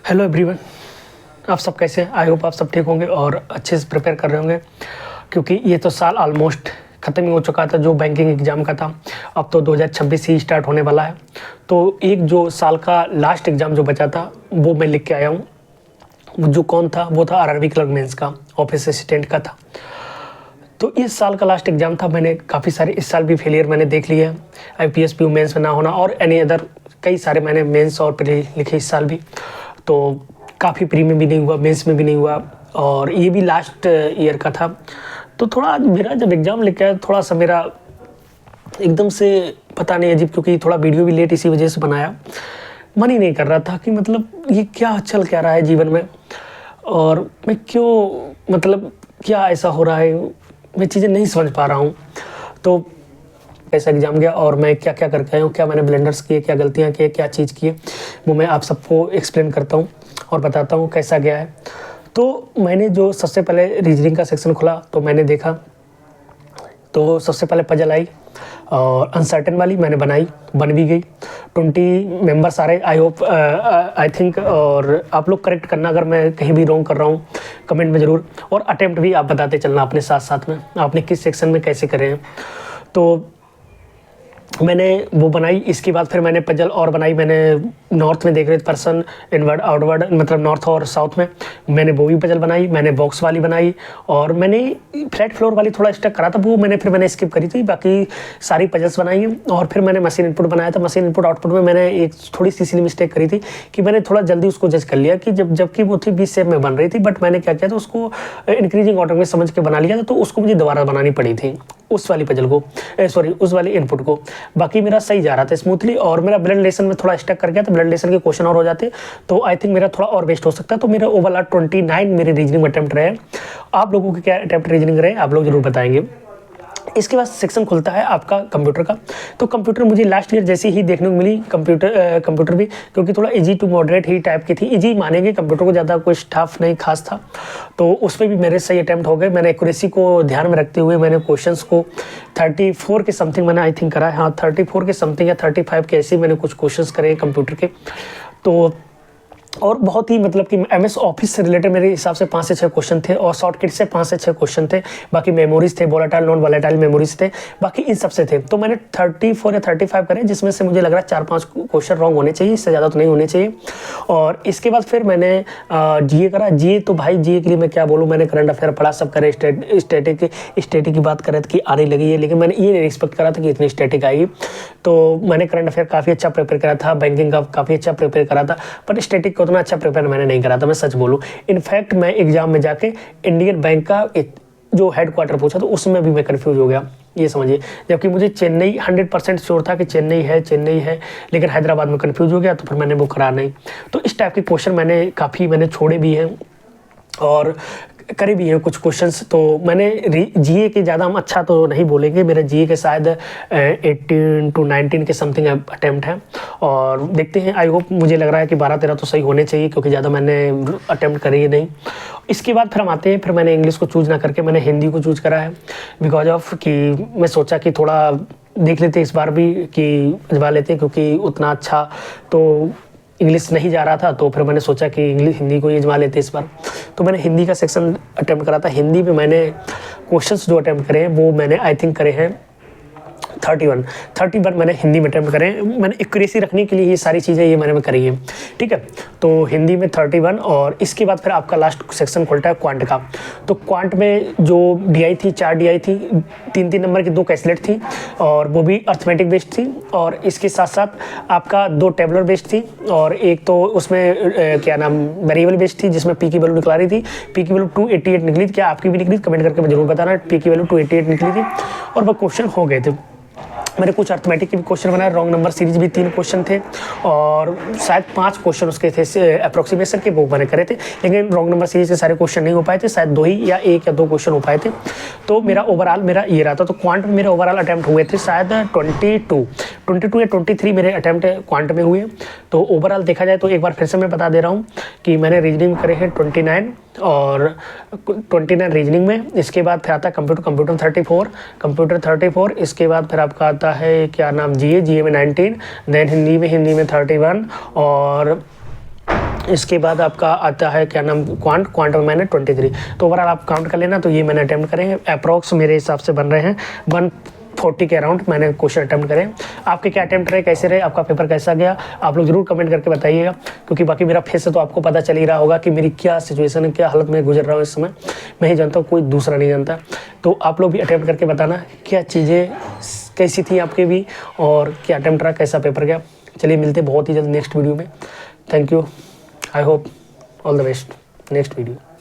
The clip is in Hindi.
हेलो एवरीवन, आप सब कैसे हैं? आई होप आप सब ठीक होंगे और अच्छे से प्रिपेयर कर रहे होंगे, क्योंकि ये तो साल ऑलमोस्ट ख़त्म ही हो चुका था जो बैंकिंग एग्ज़ाम का था। अब तो 2026 ही स्टार्ट होने वाला है। तो एक जो साल का लास्ट एग्ज़ाम जो बचा था वो मैं लिख के आया हूँ। जो कौन था? वो था आरआरबी क्लर्क मेंस का, ऑफिस असिस्टेंट का था। तो इस साल का लास्ट एग्ज़ाम था। मैंने काफ़ी सारे इस साल भी फेलियर मैंने देख लिए हैं, आईपीएस पीयू मेंस में ना होना और एनी अदर कई सारे मैंने मेंस और प्री लिखे इस साल भी। तो काफ़ी प्री में भी नहीं हुआ, मेंस में भी नहीं हुआ और ये भी लास्ट ईयर का था। तो थोड़ा मेरा जब एग्ज़ाम लेके आया थोड़ा सा मेरा एकदम से पता नहीं अजीब, क्योंकि थोड़ा वीडियो भी लेट इसी वजह से बनाया। मन ही नहीं कर रहा था कि मतलब ये क्या चल क्या रहा है जीवन में और मैं क्यों, मतलब क्या ऐसा हो रहा है, मैं चीज़ें नहीं समझ पा रहा हूँ। तो कैसा एग्ज़ाम गया और मैं क्या क्या करके आया हूँ, क्या मैंने ब्लेंडर्स किए, क्या गलतियाँ किए, क्या चीज़ किए, वो मैं आप सबको एक्सप्लेन करता हूँ और बताता हूँ कैसा गया है। तो मैंने जो सबसे पहले रीजनिंग का सेक्शन खुला तो मैंने देखा, तो सबसे पहले पजल आई और अनसर्टेन वाली मैंने बनाई, बन भी गई। 20 मेंबर्स आ रहे, आई होप आई थिंक, और आप लोग करेक्ट करना अगर मैं कहीं भी रॉन्ग कर रहा हूँ कमेंट में ज़रूर, और अटेम्प्ट भी आप बताते चलना अपने साथ साथ में आपने किस सेक्शन में कैसे करे हैं। तो मैंने वो बनाई। इसके बाद फिर मैंने पजल और बनाई। मैंने नॉर्थ में देख रहे थे पर्सन, इनवर्ड आउटवर्ड, मतलब नॉर्थ और साउथ में मैंने वो भी पजल बनाई। मैंने बॉक्स वाली बनाई और मैंने फ्लैट फ्लोर वाली थोड़ा स्टक करा था, वो मैंने स्किप करी थी। बाकी सारी पजल्स बनाई हैं और फिर मैंने मशीन इनपुट बनाया था। मशीन इनपुट आउटपुट में मैंने एक थोड़ी सी सिली मिस्टेक करी थी कि मैंने थोड़ा जल्दी उसको जज कर लिया कि जबकि वो थी 20 शेप में बन रही थी, बट मैंने क्या किया था उसको इंक्रीजिंग ऑर्डर में समझ के बना लिया था, तो उसको मुझे दोबारा बनानी पड़ी थी उस वाली पजल को, सॉरी उस वाली इनपुट को। बाकी मेरा सही जा रहा था स्मूथली और मेरा ब्लड रिलेशन में थोड़ा स्टक कर गया, तो ब्लड रिलेशन के क्वेश्चन और हो जाते तो आई थिंक मेरा थोड़ा और वेस्ट हो सकता। तो मेरा ओवरऑल 29 मेरे रीजनिंग अटेम्प्ट रहे। आप लोगों के क्या अटेम्प्ट रीजनिंग रहे आप लोग जरूर बताएंगे। इसके बाद सेक्शन खुलता है आपका कंप्यूटर का। तो कंप्यूटर मुझे लास्ट ईयर जैसे ही देखने को मिली कंप्यूटर भी, क्योंकि थोड़ा इजी टू मॉडरेट ही टाइप की थी। इजी मानेंगे, कंप्यूटर को ज़्यादा कोई टफ नहीं खास था। तो उसमें भी मेरे सही अटैम्प्ट हो गए। मैंने एक्यूरेसी को ध्यान में रखते हुए मैंने क्वेश्चंस को 34 के समथिंग मैंने आई थिंक करा है, हाँ 34 के समथिंग या 35 के ऐसे मैंने कुछ क्वेश्चंस करे कंप्यूटर के। तो और बहुत ही मतलब कि एमएस ऑफिस से रिलेटेड मेरे हिसाब से 5 से 6 क्वेश्चन थे और शॉर्टकट से 5 से 6 क्वेश्चन थे। बाकी मेमोरीज थे, वोलेटाइल नॉन वोलेटाइल मेमोरीज थे, बाकी इन सब से थे। तो मैंने 34 या 35 करे, जिसमें से मुझे लग रहा है 4-5 क्वेश्चन रॉन्ग होने चाहिए, इससे ज़्यादा तो नहीं होने चाहिए। और इसके बाद फिर मैंने जीए करा। जीए तो भाई जीए के लिए मैं क्या बोलूँ, मैंने करंट अफेयर पढ़ा, सब करे। स्टैटिक की बात कर रहे थे कि आने लगी है, लेकिन मैंने ये नहीं एक्सपेक्ट करा था कि इतनी स्टैटिक आएगी। तो मैंने करंट अफेयर काफ़ी अच्छा प्रिपेयर करा था, बैंकिंग का काफ़ी अच्छा प्रिपेयर करा था, पर स्टैटिक को उतना अच्छा प्रिपेयर मैंने नहीं करा था, मैं सच बोलूँ। इनफैक्ट मैं एग्जाम में जाके इंडियन बैंक का जो हेडक्वार्टर पूछा तो उसमें भी मैं कंफ्यूज हो गया, ये समझिए। जबकि मुझे चेन्नई 100% श्योर था कि चेन्नई है, लेकिन हैदराबाद में कंफ्यूज हो गया, तो फिर मैंने वो करा नहीं। तो इस टाइप के क्वेश्चन मैंने छोड़े भी हैं और करे भी हैं कुछ क्वेश्चंस। तो मैंने जीए के ज़्यादा हम अच्छा तो नहीं बोलेंगे, मेरा जीए के शायद 18 to 19 के समथिंग अटैम्प्ट है और देखते हैं। आई होप, मुझे लग रहा है कि 12-13 तो सही होने चाहिए, क्योंकि ज़्यादा मैंने अटैम्प्ट करे ही नहीं। इसके बाद फिर हम आते हैं, फिर मैंने इंग्लिश को चूज़ ना करके मैंने हिंदी को चूज़ करा है, बिकॉज ऑफ कि मैं सोचा कि थोड़ा देख लेते इस बार भी कि अजमा लेते, क्योंकि उतना अच्छा तो इंग्लिश नहीं जा रहा था। तो फिर मैंने सोचा कि हिंदी को ही अजमा लेते इस बार। तो मैंने हिंदी का सेक्शन अटेम्प्ट करा था। हिंदी में मैंने क्वेश्चंस जो अटेम्प्ट करे हैं वो मैंने आई थिंक करे हैं 31 मैंने हिंदी में अटेम्प्ट करे। मैंने एक्यूरेसी रखने के लिए ये सारी चीज़ें ये मैंने करी हैं, ठीक है। तो हिंदी में 31 और इसके बाद फिर आपका लास्ट सेक्शन खुलता है क्वांट का। तो क्वांट में जो डीआई थी, 4 डीआई थी, 3-3 नंबर की 2 कैसलेट थी और वो भी अर्थमेटिक बेस्ड थी। और इसके साथ साथ आपका 2 टेबलर बेस्ड थी और एक तो उसमें क्या नाम वेरिएबल बेस्ड थी, जिसमें पी की वैल्यू निकला रही थी। पी की वैल्यू 288 निकली थी। क्या आपकी भी निकली? कमेंट करके जरूर बताना। पी की वैल्यू 288 निकली थी और वो क्वेश्चन हो गए थे। मैंने कुछ अर्थमेटिक के भी क्वेश्चन बनाए, रॉन्ग नंबर सीरीज भी 3 क्वेश्चन थे और शायद 5 क्वेश्चन उसके थे अप्रोक्सीमेशन के, वो मैंने करे थे। लेकिन रॉन्ग नंबर सीरीज के सारे क्वेश्चन नहीं हो पाए थे, शायद 2 ही या 1 या 2 क्वेश्चन हो पाए थे। तो मेरा ओवरऑल मेरा ये रहा था। तो क्वांट में मेरे ओवरऑल अटैम्प्ट हुए थे शायद 22 या 23 मेरे अटैम्प्ट क्वांट में हुए। तो ओवरऑल देखा जाए तो एक बार फिर से मैं बता दे रहा हूँ कि मैंने रीजनिंग करे हैं 29 और 29 रीजनिंग में। इसके बाद फिर आता है कंप्यूटर 34। इसके बाद फिर आपका आता है क्या नाम जीए में 19, देन हिंदी में 31 और इसके बाद आपका आता है क्या नाम क्वांट और मैंने 23। तो ओवरऑल आप काउंट कर लेना। तो ये मैंने अटैम्प्ट करे हैं, अप्रॉक्स मेरे हिसाब से बन रहे हैं 140 के अराउंड मैंने क्वेश्चन अटैम्प्ट करें। आपके क्या अटैम्प्ट रहे, कैसे रहे, आपका पेपर कैसा गया, आप लोग जरूर कमेंट करके बताइएगा। क्योंकि बाकी मेरा फेस से तो आपको पता चल ही रहा होगा कि मेरी क्या सिचुएशन है, क्या हालत में गुजर रहा हूँ इस समय। मैं ही जानता हूँ, कोई दूसरा नहीं जानता। तो आप लोग भी अटैम्प्ट करके बताना क्या चीज़ें कैसी थी आपके भी, और क्या अटैम्प्ट रहा, कैसा पेपर गया। चलिए मिलते बहुत ही जल्द नेक्स्ट वीडियो में। Thank you. I hope all the best next video.